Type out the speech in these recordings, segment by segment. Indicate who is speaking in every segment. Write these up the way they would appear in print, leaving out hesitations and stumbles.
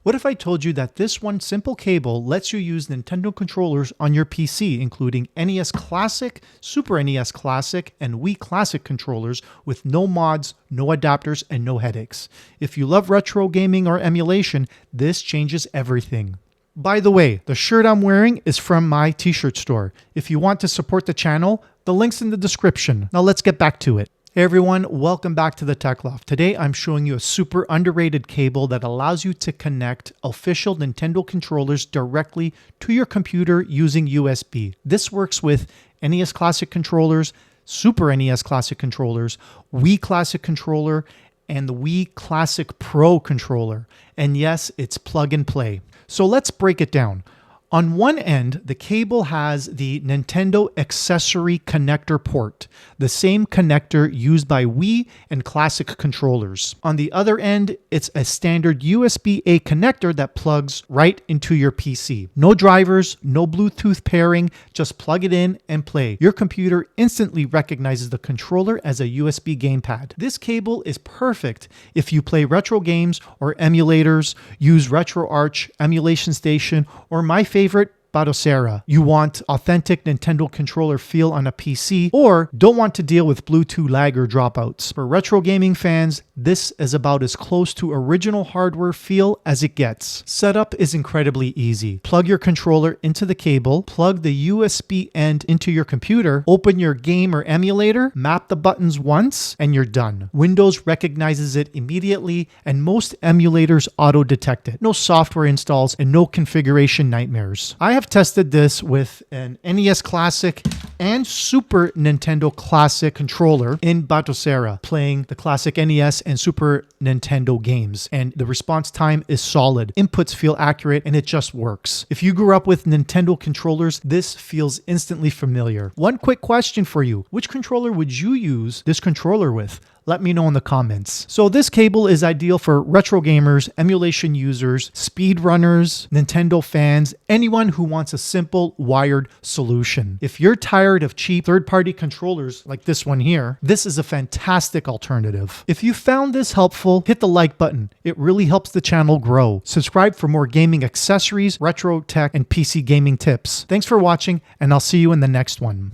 Speaker 1: What if I told you that this one simple cable lets you use Nintendo controllers on your PC, including NES Classic, Super NES Classic, and Wii Classic controllers with no mods, no adapters, and no headaches? If you love retro gaming or emulation, this changes everything. By the way, the shirt I'm wearing is from my t-shirt store. If you want to support the channel, the link's in the description. Now let's get back to it. Hey everyone, welcome back to the Tech Loft. Today I'm showing you a super underrated cable that allows you to connect official Nintendo controllers directly to your computer using USB. This works with NES Classic controllers, Super NES Classic controllers, Wii Classic controller, and the Wii Classic Pro controller. And yes, it's plug and play. So let's break it down. On one end, the cable has the Nintendo Accessory connector port, the same connector used by Wii and Classic controllers. On the other end, it's a standard USB-A connector that plugs right into your PC. No drivers, no Bluetooth pairing, just plug it in and play. Your computer instantly recognizes the controller as a USB gamepad. This cable is perfect if you play retro games or emulators, use RetroArch, Emulation Station, or my favorite, Batocera. You want authentic Nintendo controller feel on a PC or don't want to deal with Bluetooth lag or dropouts. For retro gaming fans, this is about as close to original hardware feel as it gets. Setup is incredibly easy. Plug your controller into the cable, plug the USB end into your computer, open your game or emulator, map the buttons once, and you're done. Windows recognizes it immediately, and most emulators auto-detect it. No software installs and no configuration nightmares. I have tested this with an NES Classic and Super Nintendo Classic controller in Batocera, playing the classic NES and Super Nintendo games, and the response time is solid. Inputs feel accurate and it just works. If you grew up with Nintendo controllers, this feels instantly familiar. One quick question for you. Which controller would you use this controller with? Let me know in the comments. So this cable is ideal for retro gamers, emulation users, speedrunners, Nintendo fans, anyone who wants a simple wired solution. If you're tired of cheap third-party controllers like this one here, this is a fantastic alternative. If you found this helpful, hit the like button. It really helps the channel grow. Subscribe for more gaming accessories, retro tech, and PC gaming tips. Thanks for watching, and I'll see you in the next one.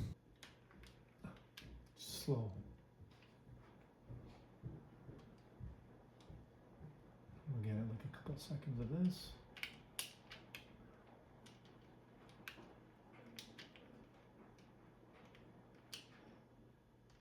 Speaker 1: Slow. We'll get like a couple seconds of this.